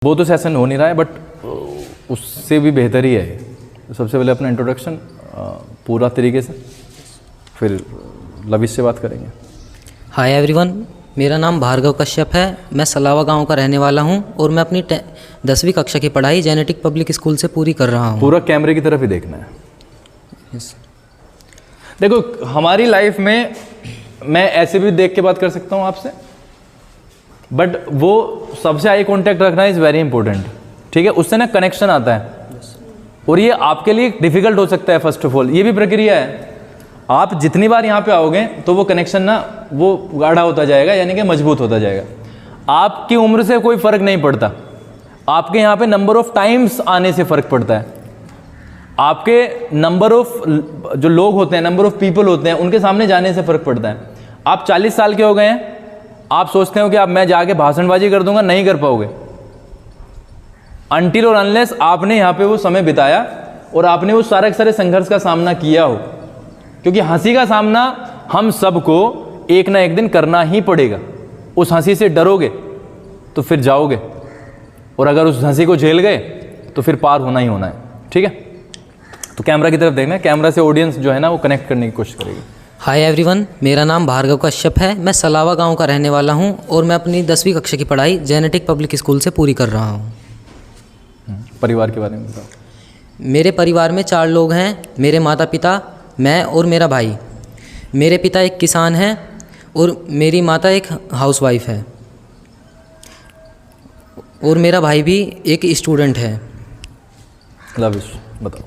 वो तो सेशन हो नहीं रहा है, बट उससे भी बेहतर ही है। सबसे पहले अपना इंट्रोडक्शन पूरा तरीके से, फिर लविश से बात करेंगे। हाय एवरीवन, मेरा नाम भार्गव कश्यप है। मैं सलावा गांव का रहने वाला हूं और मैं अपनी 10वीं कक्षा की पढ़ाई जेनेटिक पब्लिक स्कूल से पूरी कर रहा हूं। पूरा कैमरे की तरफ ही देखना है। देखो, हमारी लाइफ में मैं ऐसे भी देख के बात कर सकता हूं आपसे, बट वो सबसे आई कांटेक्ट रखना इज़ वेरी इंपॉर्टेंट। ठीक है, उससे ना कनेक्शन आता है और ये आपके लिए डिफिकल्ट हो सकता है। फर्स्ट ऑफ ऑल ये भी प्रक्रिया है। आप जितनी बार यहाँ पे आओगे तो वो कनेक्शन ना वो गाढ़ा होता जाएगा, यानी कि मजबूत होता जाएगा। आपकी उम्र से कोई फ़र्क नहीं पड़ता, आपके यहाँ पे नंबर ऑफ टाइम्स आने से फ़र्क पड़ता है। आपके नंबर ऑफ जो लोग होते हैं, नंबर ऑफ पीपल होते हैं, उनके सामने जाने से फ़र्क पड़ता है। आप 40 साल के हो गए हैं, आप सोचते हो कि अब मैं जाके भाषणबाजी कर दूंगा, नहीं कर पाओगे। अनटिल और अनलेस आपने यहाँ पे वो समय बिताया और आपने वो सारे संघर्ष का सामना किया हो, क्योंकि हंसी का सामना हम सबको एक ना एक दिन करना ही पड़ेगा। उस हंसी से डरोगे तो फिर जाओगे, और अगर उस हंसी को झेल गए तो फिर पार होना ही होना है। ठीक है, तो कैमरा की तरफ देखना है, कैमरा से ऑडियंस जो है ना वो कनेक्ट करने की कोशिश करेगी। हाय एवरीवन, मेरा नाम भार्गव कश्यप है। मैं सलावा गांव का रहने वाला हूं और मैं अपनी 10वीं कक्षा की पढ़ाई जेनेटिक पब्लिक स्कूल से पूरी कर रहा हूं। परिवार के बारे में बताओ। मेरे परिवार में 4 लोग हैं। मेरे माता पिता, मैं और मेरा भाई। मेरे पिता एक किसान हैं और मेरी माता एक हाउसवाइफ है, और मेरा भाई भी एक स्टूडेंट है। लविश बताओ।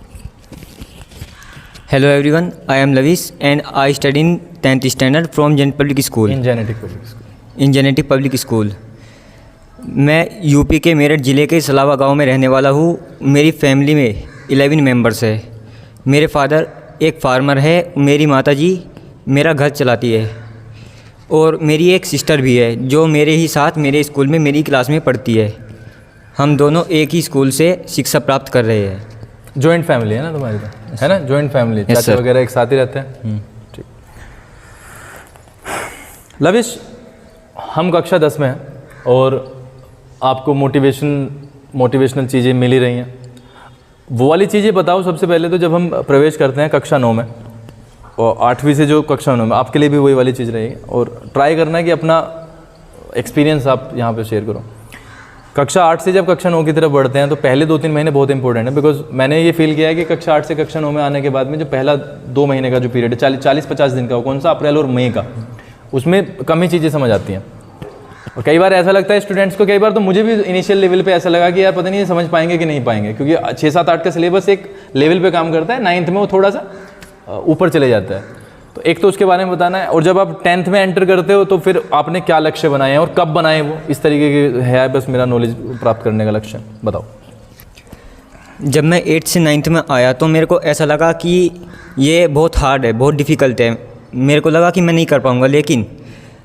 Hello everyone, I am Lavish and I study in 10th standard from Genetic Public School. In genetic public school. In Genetic Public School. मैं यूपी के मेरठ ज़िले के सलावा गांव में रहने वाला हूँ। मेरी फैमिली में 11 मेंबर्स है। मेरे फादर एक फार्मर है, मेरी माताजी मेरा घर चलाती है, और मेरी एक सिस्टर भी है जो मेरे ही साथ मेरे स्कूल में मेरी क्लास में पढ़ती है। हम दोनों एक ही स्कूल से शिक्षा प्राप्त कर रहे हैं। जॉइंट फैमिली है ना तुम्हारी तो, है ना? जॉइंट फैमिली, चाचा वगैरह एक साथ ही रहते हैं। ठीक। लविश, हम कक्षा 10 में हैं और आपको मोटिवेशनल चीज़ें मिल ही रही हैं। वो वाली चीज़ें बताओ सबसे पहले। तो जब हम प्रवेश करते हैं कक्षा 9 में, और 8वीं से जो कक्षा 9 में, आपके लिए भी वही वाली चीज़ रहेगी, और ट्राई करना है कि अपना एक्सपीरियंस आप यहाँ पे शेयर करो। कक्षा 8 से जब कक्षा 9 की तरफ बढ़ते हैं तो पहले 2-3 महीने बहुत इंपॉर्टेंट है, बिकॉज मैंने ये फील किया है कि कक्षा 8 से कक्षा 9 में आने के बाद में जो पहला 2 महीने का जो पीरियड है, 40-50 दिन का, वो कौन सा, अप्रैल और मई का, उसमें कम ही चीज़ें समझ आती हैं। और कई बार ऐसा लगता है स्टूडेंट्स को, कई बार तो मुझे भी इनिशियल लेवल पे ऐसा लगा कि यार पता नहीं ये समझ पाएंगे कि नहीं पाएंगे, क्योंकि 6, 7, 8 का सिलेबस एक लेवल पे काम करता है, 9th में वो थोड़ा सा ऊपर चले जाता है। तो एक तो उसके बारे में बताना है, और जब आप 10th में एंटर करते हो तो फिर आपने क्या लक्ष्य बनाए हैं और कब बनाए, वो इस तरीके के है बस मेरा नॉलेज प्राप्त करने का लक्ष्य। बताओ। जब मैं 8th से 9th में आया तो मेरे को ऐसा लगा कि ये बहुत हार्ड है, बहुत डिफ़िकल्ट है। मेरे को लगा कि मैं नहीं कर पाऊँगा, लेकिन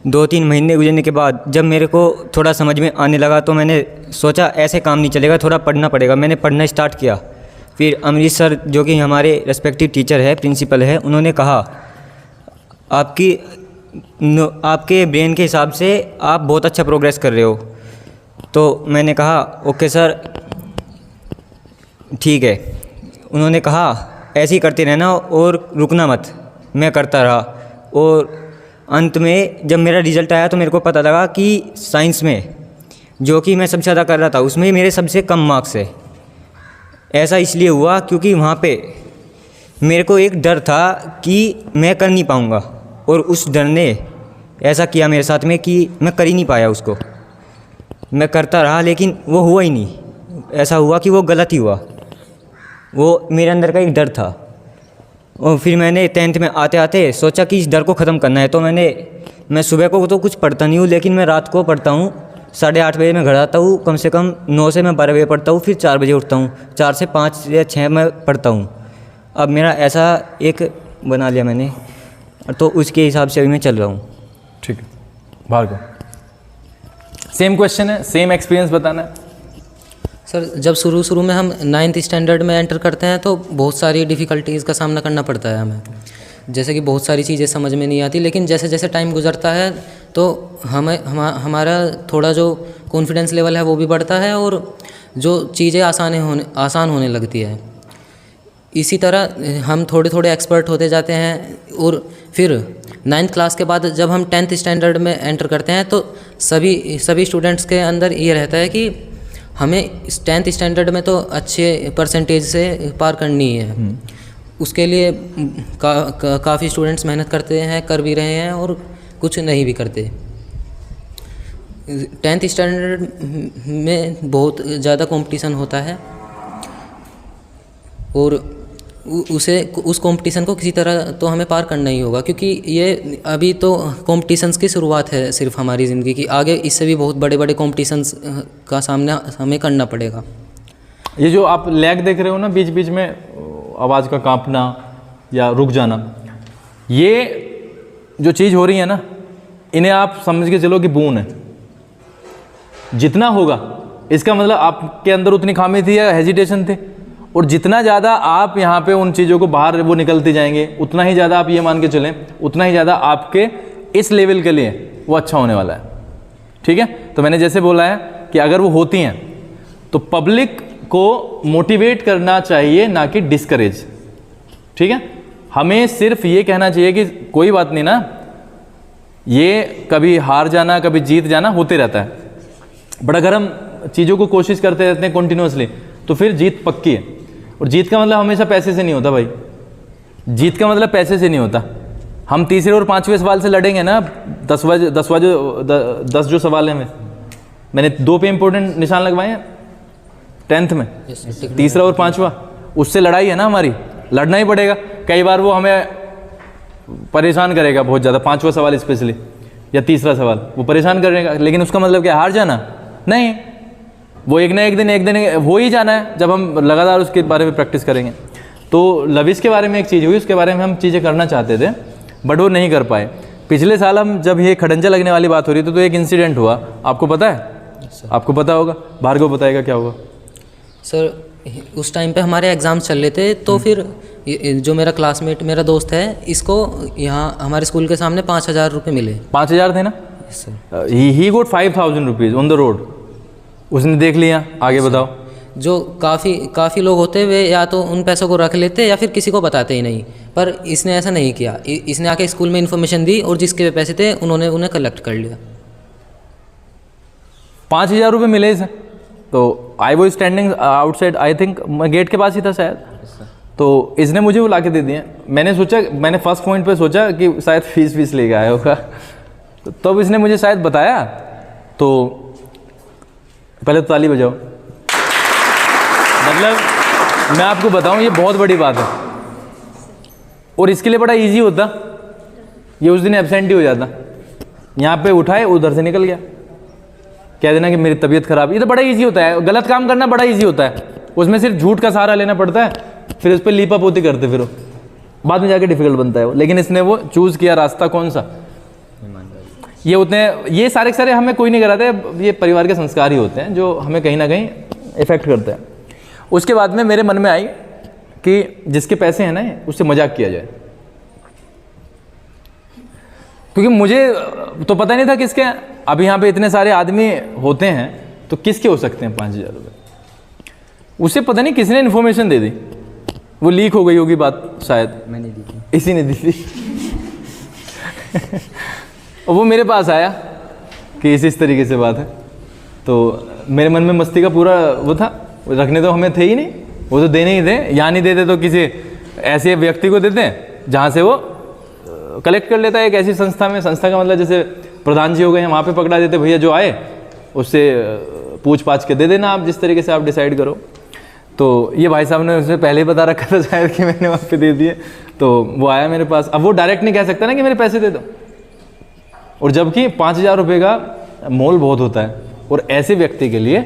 2-3 महीने गुजरने के बाद जब मेरे को थोड़ा समझ में आने लगा तो मैंने सोचा ऐसे काम नहीं चलेगा, थोड़ा पढ़ना पड़ेगा। मैंने पढ़ना स्टार्ट किया। फिर अमरीश सर, जो कि हमारे रेस्पेक्टिव टीचर है, प्रिंसिपल है, उन्होंने कहा आपके ब्रेन के हिसाब से आप बहुत अच्छा प्रोग्रेस कर रहे हो। तो मैंने कहा ओके सर, ठीक है। उन्होंने कहा ऐसे ही करते रहना और रुकना मत। मैं करता रहा, और अंत में जब मेरा रिज़ल्ट आया तो मेरे को पता लगा कि साइंस में, जो कि मैं सबसे ज़्यादा कर रहा था, उसमें मेरे सबसे कम मार्क्स है। ऐसा इसलिए हुआ क्योंकि वहाँ पे मेरे को एक डर था कि मैं कर नहीं पाऊँगा, और उस डर ने ऐसा किया मेरे साथ में कि मैं कर ही नहीं पाया उसको। मैं करता रहा लेकिन वो हुआ ही नहीं। ऐसा हुआ कि वो गलत ही हुआ। वो मेरे अंदर का एक डर था। और फिर मैंने 10th में आते आते सोचा कि इस डर को ख़त्म करना है। तो मैं सुबह को तो कुछ पढ़ता नहीं हूँ, लेकिन मैं रात को पढ़ता हूँ। 8:30 बजे मैं घर आता हूँ, कम से कम 9 से मैं 12 बजे पढ़ता हूँ, फिर 4 बजे उठता हूँ, 4 से 5 या 6 मैं पढ़ता हूँ। अब मेरा ऐसा एक बना लिया मैंने, तो उसके हिसाब से अभी मैं चल रहा हूँ। ठीक है भार्गव, सेम क्वेश्चन है, सेम एक्सपीरियंस बताना है। सर, जब शुरू में हम 9th स्टैंडर्ड में एंटर करते हैं तो बहुत सारी डिफ़िकल्टीज़ का सामना करना पड़ता है हमें। जैसे कि बहुत सारी चीज़ें समझ में नहीं आती, लेकिन जैसे जैसे टाइम गुजरता है तो हमारा थोड़ा जो कॉन्फिडेंस लेवल है वो भी बढ़ता है और जो चीज़ें आसान होने लगती है। इसी तरह हम थोड़े थोड़े एक्सपर्ट होते जाते हैं और फिर 9th क्लास के बाद जब हम 10th स्टैंडर्ड में एंटर करते हैं तो सभी स्टूडेंट्स के अंदर ये रहता है कि हमें 10th स्टैंडर्ड में तो अच्छे परसेंटेज से पार करनी है। उसके लिए काफ़ी स्टूडेंट्स मेहनत करते हैं, कर भी रहे हैं और कुछ नहीं भी करते। 10th स्टैंडर्ड में बहुत ज़्यादा कंपटीशन होता है और उस कंपटीशन को किसी तरह तो हमें पार करना ही होगा, क्योंकि ये अभी तो कंपटीशंस की शुरुआत है सिर्फ हमारी ज़िंदगी की। आगे इससे भी बहुत बड़े बड़े कंपटीशंस का सामना हमें करना पड़ेगा। ये जो आप लैग देख रहे हो ना, बीच बीच में आवाज़ का कांपना या रुक जाना, ये जो चीज़ हो रही है ना, इन्हें आप समझ के चलो कि बून है। जितना होगा इसका मतलब आपके अंदर उतनी खामी थी या हेजिटेशन थे, और जितना ज़्यादा आप यहाँ पे उन चीज़ों को बाहर वो निकलती जाएंगे, उतना ही ज़्यादा आप ये मान के चलें, उतना ही ज़्यादा आपके इस लेवल के लिए वो अच्छा होने वाला है। ठीक है, तो मैंने जैसे बोला है कि अगर वो होती हैं तो पब्लिक को मोटिवेट करना चाहिए, ना कि डिस्करेज। ठीक है, हमें सिर्फ ये कहना चाहिए कि कोई बात नहीं ना, ये कभी हार जाना कभी जीत जाना होते रहता है, बट अगर हम चीज़ों को कोशिश करते रहते हैं कंटिन्यूसली तो फिर जीत पक्की है। और जीत का मतलब हमेशा पैसे से नहीं होता भाई, जीत का मतलब पैसे से नहीं होता। हम तीसरे और 5वें सवाल से लड़ेंगे ना, 10 जो सवाल हैं मैंने 2 पे इंपॉर्टेंट निशान लगवाए हैं 10th में, तीसरा और 5वां, उससे लड़ाई है ना हमारी, लड़ना ही पड़ेगा। कई बार वो हमें परेशान करेगा बहुत ज़्यादा, 5वां सवाल स्पेशली या तीसरा सवाल वो परेशान करेगा, लेकिन उसका मतलब क्या हार जाना नहीं, वो एक ना एक दिन हो ही जाना है जब हम लगातार उसके बारे में प्रैक्टिस करेंगे। तो लविश के बारे में एक चीज़ हुई, उसके बारे में हम चीज़ें करना चाहते थे बट वो नहीं कर पाए। पिछले साल हम जब ये खडंजा लगने वाली बात हो रही थी तो एक इंसिडेंट हुआ, आपको पता है? आपको पता होगा, भार्गव बताएगा क्या हुआ। सर उस टाइम पे हमारे एग्ज़ाम्स चल रहे थे, तो फिर जो मेरा क्लासमेट मेरा दोस्त है, इसको यहाँ हमारे स्कूल के सामने 5,000 रुपये मिले। 5,000 थे ना sir? He got 5,000 rupees on the road. उसने देख लिया, आगे बताओ। जो काफ़ी लोग होते वे या तो उन पैसों को रख लेते या फिर किसी को बताते ही नहीं, पर इसने ऐसा नहीं किया। इसने आके स्कूल में इन्फॉर्मेशन दी और जिसके पैसे थे उन्होंने उन्हें कलेक्ट कर लिया। 5,000 रुपये मिले इसे। तो आई वो स्टैंडिंग आउटसाइड, आई थिंक मैं गेट के पास ही था शायद, तो इसने मुझे वो ला के दे दिए। मैंने फर्स्ट पॉइंट पे सोचा कि शायद फीस लेके आया होगा, तो तब इसने मुझे शायद बताया। तो पहले तो ताली बजाओ। मतलब मैं आपको बताऊं, ये बहुत बड़ी बात है और इसके लिए बड़ा इजी होता, ये उस दिन एब्सेंट ही हो जाता। यहाँ पे उठाए, उधर से निकल गया, कह देना कि मेरी तबीयत खराब। ये तो बड़ा इजी होता है, गलत काम करना बड़ा इजी होता है, उसमें सिर्फ झूठ का सहारा लेना पड़ता है, फिर उस पर लीपा पोती करते फिर बाद में जाके डिफिकल्ट बनता है वो। लेकिन इसने वो चूज़ किया रास्ता कौन सा, ये सारे के सारे हमें कोई नहीं कराते, ये परिवार के संस्कार ही होते हैं जो हमें कहीं ना कहीं इफेक्ट करते हैं। उसके बाद में मेरे मन में आई कि जिसके पैसे हैं ना उससे मजाक किया जाए, क्योंकि मुझे तो पता नहीं था किसके। अब यहाँ पे इतने सारे आदमी होते हैं तो किसके हो सकते हैं 5,000 रुपये। उसे पता नहीं किसने इन्फॉर्मेशन दे दी, वो लीक हो गई होगी बात, शायद मैंने दी थी, इसी ने दी थी। और वो मेरे पास आया कि इस तरीके से बात है, तो मेरे मन में मस्ती का पूरा वो था। रखने तो हमें थे ही नहीं, वो तो देने ही थे। यहाँ नहीं देते तो किसी ऐसे व्यक्ति को देते हैं जहाँ से वो कलेक्ट कर लेता है, एक ऐसी संस्था में। संस्था का मतलब जैसे प्रधान जी हो गए हैं, वहाँ पे पकड़ा देते, भैया जो आए उससे पूछ पाछ के दे देना आप, जिस तरीके से आप डिसाइड करो। तो ये भाई साहब ने उससे पहले ही बता रखा था शायद कि मैंने वहाँ पे दे दिए, तो वो आया मेरे पास। अब वो डायरेक्ट नहीं कह सकता ना कि मेरे पैसे दे दो, और जबकि 5,000 रुपये का मोल बहुत होता है, और ऐसे व्यक्ति के लिए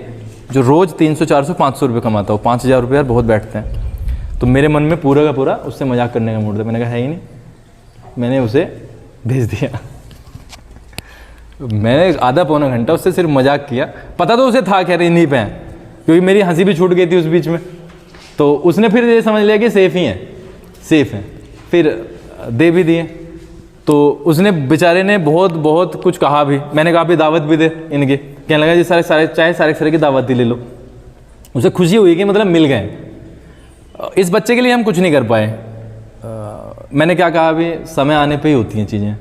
जो रोज़ 300, 400, 500 रुपये कमाता हो, 5,000 रुपये यार बहुत बैठते हैं। तो मेरे मन में पूरा का पूरा उससे मजाक करने का मूड था। मैंने कहा है ही नहीं, मैंने उसे भेज दिया। मैंने आधा पौना घंटा उससे सिर्फ मजाक किया। पता तो उसे था खैर इन्हीं पे हैं, क्योंकि मेरी हंसी भी छूट गई थी उस बीच में। तो उसने फिर ये समझ लिया कि सेफ़ ही हैं, सेफ़ हैं, फिर दे भी दिए। तो उसने बेचारे ने बहुत कुछ कहा भी। मैंने कहा भी दावत भी दे इनकी, कहने लगा जी सारे चाहे सारे सर की दावत ही ले लो। उसे खुशी हुई कि मतलब मिल गए। इस बच्चे के लिए हम कुछ नहीं कर पाए। मैंने क्या कहा, अभी समय आने पे ही होती हैं चीज़ें।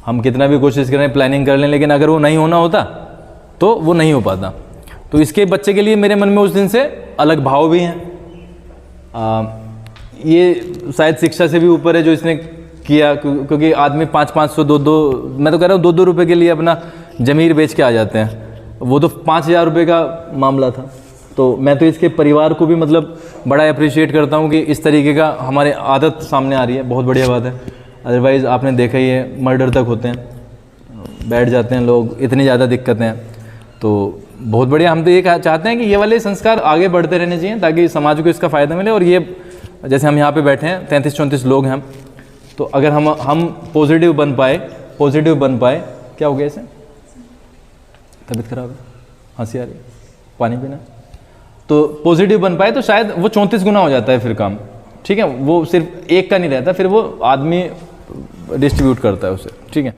हम कितना भी कोशिश करें, प्लानिंग कर लें, लेकिन अगर वो नहीं होना होता तो वो नहीं हो पाता। तो इसके बच्चे के लिए मेरे मन में उस दिन से अलग भाव भी हैं। ये शायद शिक्षा से भी ऊपर है जो इसने किया, क्योंकि आदमी 500-500 2-2, मैं तो कह रहा हूँ 2-2 रुपये के लिए अपना ज़मीर बेच के आ जाते हैं। वो तो 5,000 रुपये का मामला था। तो मैं तो इसके परिवार को भी मतलब बड़ा अप्रिशिएट करता हूँ कि इस तरीके का हमारे आदत सामने आ रही है, बहुत बढ़िया बात है। अदरवाइज़ आपने देखा ही है, मर्डर तक होते हैं, बैठ जाते हैं लोग, इतनी ज़्यादा दिक्कतें हैं। तो बहुत बढ़िया। हम तो ये चाहते हैं कि ये वाले संस्कार आगे बढ़ते रहने चाहिए ताकि समाज को इसका फ़ायदा मिले। और ये जैसे हम यहाँ पे बैठे हैं 33-34 लोग हैं हम, तो अगर हम पॉजिटिव बन पाए, क्या हो गया इसे, तबीयत खराब है, हंसी आ रही है, पानी पीना, तो पॉजिटिव बन पाए तो शायद वो 34 गुना हो जाता है फिर काम। ठीक है, वो सिर्फ एक का नहीं रहता, फिर वो आदमी डिस्ट्रीब्यूट करता है उसे। ठीक है।